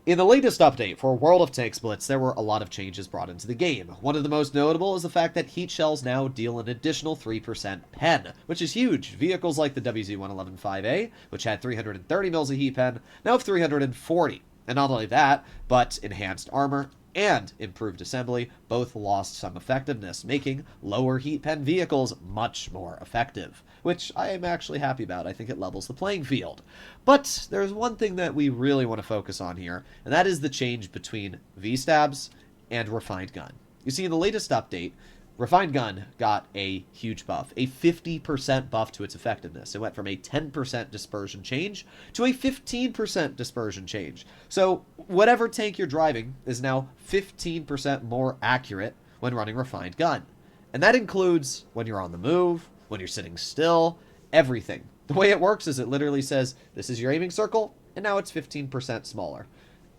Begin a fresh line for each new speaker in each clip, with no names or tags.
In the latest update for World of Tanks Blitz, there were a lot of changes brought into the game. One of the most notable is the fact that heat shells now deal an additional 3% pen, which is huge. Vehicles like the WZ-111-5A, which had 330 mils of heat pen, now have 340. And not only that, but enhanced armor and improved assembly both lost some effectiveness, making lower heat pen vehicles much more effective, which I am actually happy about. I think it levels the playing field. But there's one thing that we really want to focus on here, and that is the change between V-Stabs and Refined Gun. You see, in the latest update, Refined Gun got a huge buff, a 50% buff to its effectiveness. It went from a 10% dispersion change to a 15% dispersion change. So whatever tank you're driving is now 15% more accurate when running Refined Gun. And that includes when you're on the move, when you're sitting still, everything. The way it works is it literally says, this is your aiming circle, and now it's 15% smaller.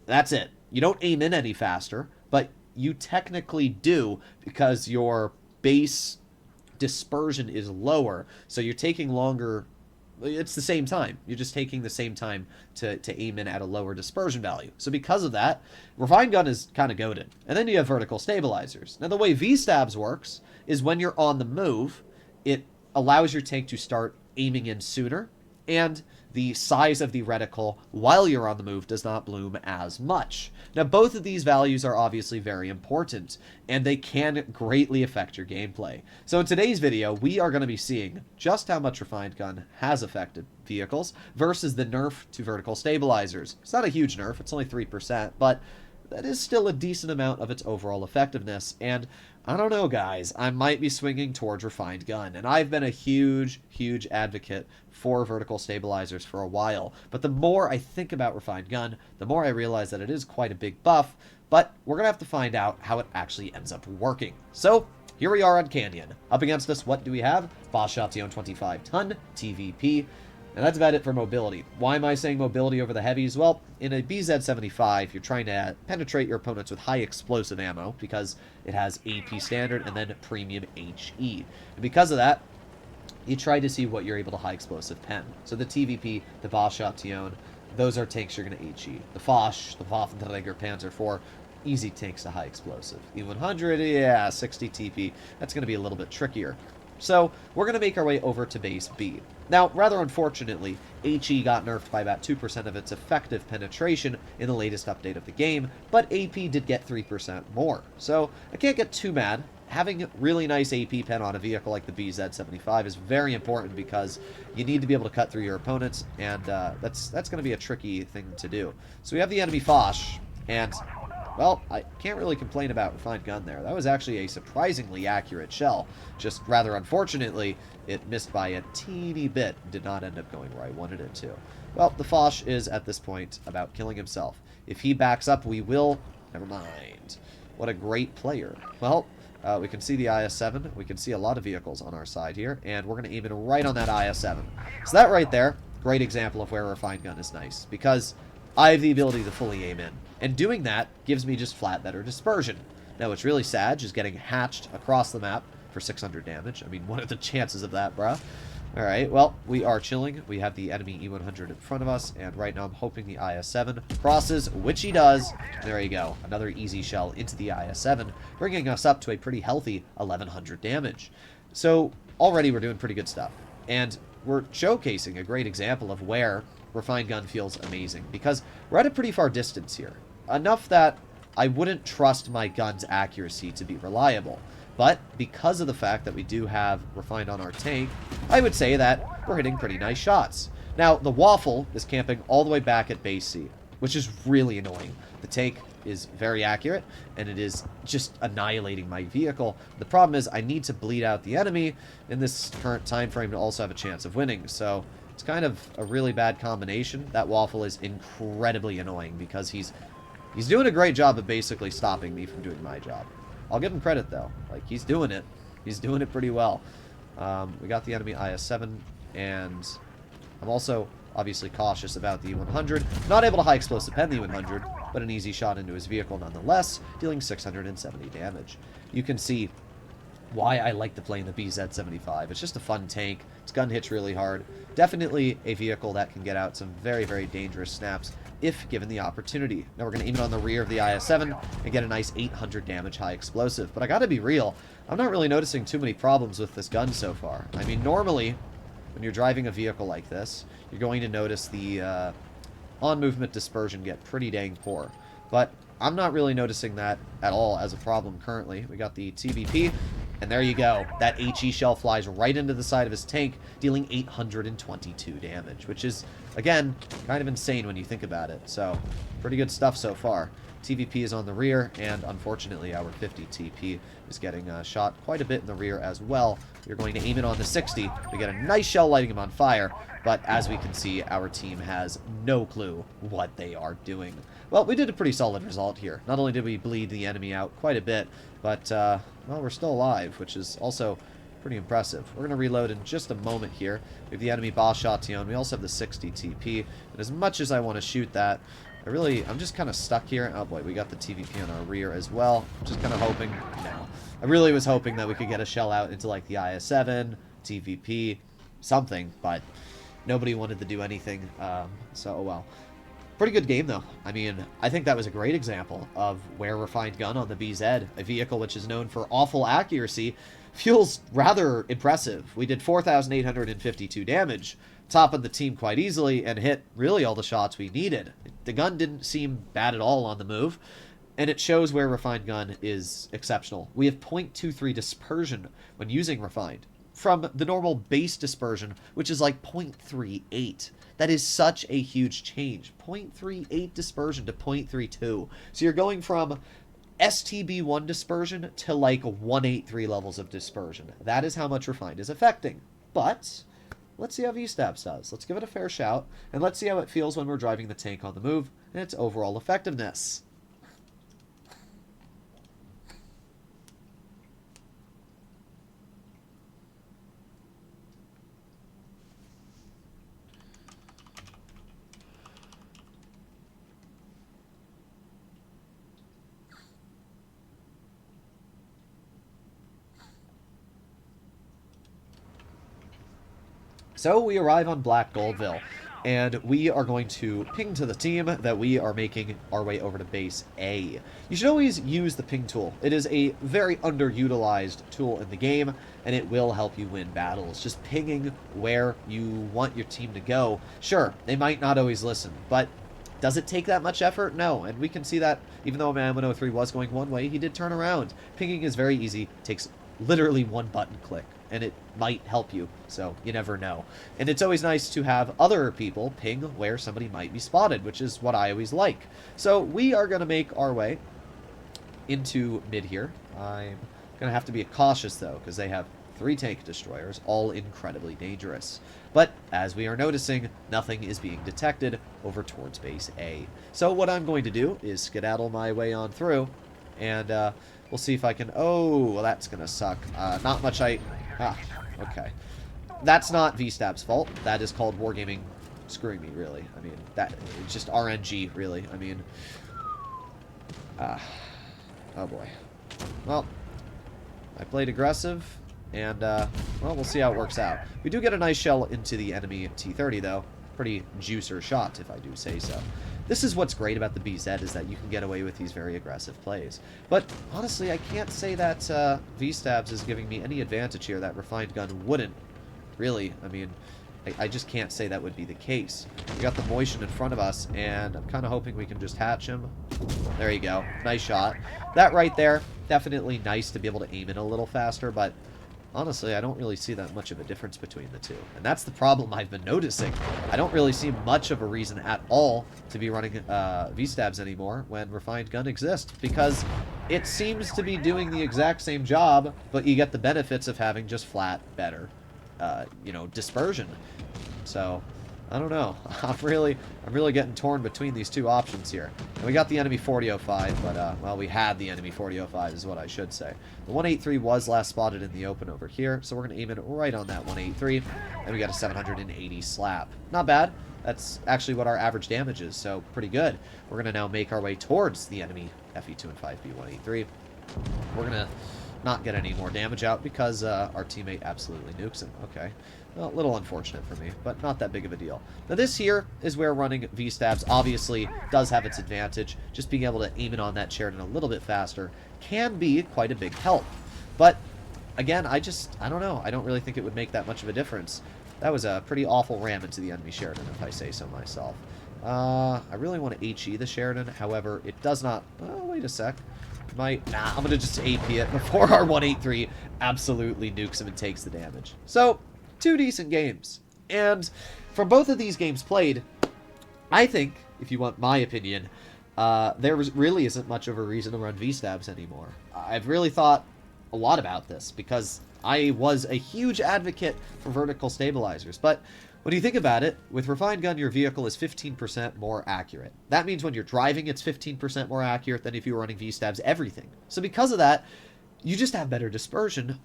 That's it. You don't aim in any faster, but you technically do because your base dispersion is lower, so you're taking longer. It's the same time. You're just taking the same time to aim in at a lower dispersion value. So because of that, Refined Gun is kind of goated. And then you have vertical stabilizers. Now the way V-Stabs works is when you're on the move, it allows your tank to start aiming in sooner, and the size of the reticle while you're on the move does not bloom as much. Now, both of these values are obviously very important, and they can greatly affect your gameplay. So in today's video, we are going to be seeing just how much Refined Gun has affected vehicles versus the nerf to vertical stabilizers. It's not a huge nerf, it's only 3%, but that is still a decent amount of its overall effectiveness, and I don't know, guys, I might be swinging towards Refined Gun, and I've been a huge advocate for vertical stabilizers for a while, but the more I think about Refined Gun, the more I realize that it is quite a big buff, but we're going to have to find out how it actually ends up working. So, here we are on Canyon. Up against us, what do we have? Boschation 25-ton, TVP, and that's about it for mobility. Why am I saying mobility over the heavies? Well, in a BZ-75, you're trying to penetrate your opponents with high explosive ammo because it has AP standard and then premium HE. And because of that, you try to see what you're able to high explosive pen. So the TVP, the Boschation, those are tanks you're going to HE. The Foch, the Waffenträger Panzer IV, easy tanks to high explosive. E100, yeah, 60 TP. That's going to be a little bit trickier. So we're going to make our way over to base B. Now, rather unfortunately, HE got nerfed by about 2% of its effective penetration in the latest update of the game, but AP did get 3% more. So I can't get too mad. Having really nice AP pen on a vehicle like the BZ-75 is very important because you need to be able to cut through your opponents, and that's going to be a tricky thing to do. So we have the enemy Foch, and well, I can't really complain about Refined Gun there. That was actually a surprisingly accurate shell. Just rather unfortunately, it missed by a teeny bit. Did not end up going where I wanted it to. Well, the Foch is, at this point, about killing himself. If he backs up, we will... Never mind. What a great player. Well, we can see the IS-7. We can see a lot of vehicles on our side here, and we're going to aim it right on that IS-7. So that right there, great example of where Refined Gun is nice, because I have the ability to fully aim in. And doing that gives me just flat better dispersion. Now, what's really sad is getting hatched across the map for 600 damage. I mean, what are the chances of that, bruh? Alright, well, we are chilling. We have the enemy E100 in front of us, and right now I'm hoping the IS-7 crosses, which he does. There you go. Another easy shell into the IS-7, bringing us up to a pretty healthy 1100 damage. So, already we're doing pretty good stuff. And we're showcasing a great example of where Refined Gun feels amazing, because we're at a pretty far distance here. Enough that I wouldn't trust my gun's accuracy to be reliable. But because of the fact that we do have Refined on our tank, I would say that we're hitting pretty nice shots. Now, the Waffle is camping all the way back at base C, which is really annoying. The tank is very accurate, and it is just annihilating my vehicle. The problem is I need to bleed out the enemy in this current time frame to also have a chance of winning, so it's kind of a really bad combination. That Waffle is incredibly annoying because he's doing a great job of basically stopping me from doing my job. I'll give him credit, though. Like, he's doing it. He's doing it pretty well. We got the enemy IS-7, and I'm also obviously cautious about the E100. Not able to high explosive pen the E100, but an easy shot into his vehicle nonetheless, dealing 670 damage. You can see why I like to play in the BZ-75. It's just a fun tank. Its gun hits really hard. Definitely a vehicle that can get out some very dangerous snaps if given the opportunity. Now we're going to aim it on the rear of the IS-7 and get a nice 800 damage high explosive. But I gotta be real, I'm not really noticing too many problems with this gun so far. I mean, normally, when you're driving a vehicle like this, you're going to notice the on-movement dispersion get pretty dang poor. But I'm not really noticing that at all as a problem currently. We got the TVP, and there you go. That HE shell flies right into the side of his tank, dealing 822 damage, which is, again, kind of insane when you think about it. So, pretty good stuff so far. TVP is on the rear, and unfortunately our 50 TP is getting shot quite a bit in the rear as well. We're going to aim it on the 60. We get a nice shell lighting him on fire, but as we can see, our team has no clue what they are doing. Well, we did a pretty solid result here. Not only did we bleed the enemy out quite a bit, but, well, we're still alive, which is also pretty impressive. We're going to reload in just a moment here. We have the enemy Boss Shotgun. We also have the 60 TP, and as much as I want to shoot that, I'm just kind of stuck here. Oh boy, we got the TVP on our rear as well. Just kind of hoping, no. I really was hoping that we could get a shell out into like the IS-7, TVP, something, but nobody wanted to do anything, so oh well. Pretty good game though. I mean, I think that was a great example of where Refined Gun on the BZ, a vehicle which is known for awful accuracy, feels rather impressive. We did 4,852 damage, top of the team quite easily, and hit really all the shots we needed. The gun didn't seem bad at all on the move, and it shows where Refined Gun is exceptional. We have 0.23 dispersion when using Refined, from the normal base dispersion, which is like 0.38. That is such a huge change. 0.38 dispersion to 0.32. So you're going from STB1 dispersion to like 183 levels of dispersion. That is how much Refined is affecting. But let's see how VStabs does. Let's give it a fair shout, and let's see how it feels when we're driving the tank on the move and its overall effectiveness. So we arrive on Black Goldville, and we are going to ping to the team that we are making our way over to base A. You should always use the ping tool. It is a very underutilized tool in the game, and it will help you win battles. Just pinging where you want your team to go. Sure, they might not always listen, but does it take that much effort? No, and we can see that even though Man 103 was going one way, he did turn around. Pinging is very easy, takes literally one button click, and it might help you, so you never know. And it's always nice to have other people ping where somebody might be spotted, which is what I always like. So we are going to make our way into mid here. I'm going to have to be cautious, though, because they have 3 tank destroyers, all incredibly dangerous. But as we are noticing, nothing is being detected over towards base A. So what I'm going to do is skedaddle my way on through, and we'll see if I can... Oh, well, that's going to suck. Not much okay. That's not VStab's fault. That is called Wargaming screwing me, really. I mean, that it's just RNG, really. I mean... oh, boy. Well, I played aggressive, and, well, we'll see how it works out. We do get a nice shell into the enemy T-30, though. Pretty juicer shot, if I do say so. This is what's great about the BZ, is that you can get away with these very aggressive plays. But, honestly, I can't say that VStabs is giving me any advantage here that Refined Gun wouldn't. Really, I mean, I just can't say that would be the case. We got the Motion in front of us, and I'm kind of hoping we can just hatch him. There you go. Nice shot. That right there, definitely nice to be able to aim it a little faster, but honestly, I don't really see that much of a difference between the two. And that's the problem I've been noticing. I don't really see much of a reason at all to be running VStabs anymore when Refined Gun exists, because it seems to be doing the exact same job, but you get the benefits of having just flat, better, you know, dispersion. So, I don't know. I'm really getting torn between these two options here. And we got the enemy 4005, but, well, we had the enemy 4005 is what I should say. The 183 was last spotted in the open over here, so we're going to aim it right on that 183, and we got a 780 slap. Not bad. That's actually what our average damage is, so pretty good. We're going to now make our way towards the enemy FE2 and 5B 183. We're going to not get any more damage out because our teammate absolutely nukes him. Okay. Well, a little unfortunate for me, but not that big of a deal. Now this here is where running V-stabs obviously does have its advantage. Just being able to aim it on that Sheridan a little bit faster can be quite a big help. But again, I don't know. I don't really think it would make that much of a difference. That was a pretty awful ram into the enemy Sheridan, if I say so myself. I really want to HE the Sheridan. However, it does not... Oh, wait a sec. Nah, I'm going to just AP it before our 183 absolutely nukes him and takes the damage. So, 2 decent games. And from both of these games played, I think, if you want my opinion, really isn't much of a reason to run V-stabs anymore. I've really thought a lot about this because I was a huge advocate for vertical stabilizers. But when you think about it, with Refined Gun, your vehicle is 15% more accurate. That means when you're driving, it's 15% more accurate than if you were running V-stabs everything. So because of that, you just have better dispersion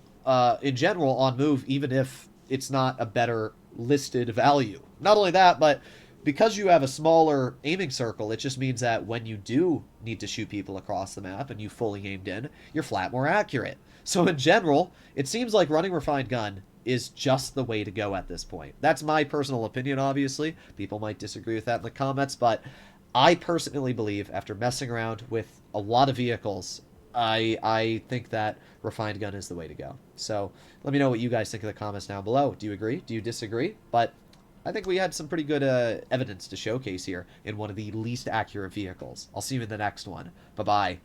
in general on move, even if it's not a better listed value. Not only that, but because you have a smaller aiming circle, it just means that when you do need to shoot people across the map and you fully aimed in, you're flat more accurate. So in general, it seems like running Refined Gun is just the way to go at this point. That's my personal opinion, obviously. People might disagree with that in the comments, but I personally believe, after messing around with a lot of vehicles, I think that Refined Gun is the way to go. So let me know what you guys think in the comments down below. Do you agree? Do you disagree? But I think we had some pretty good evidence to showcase here in one of the least accurate vehicles. I'll see you in the next one. Bye-bye.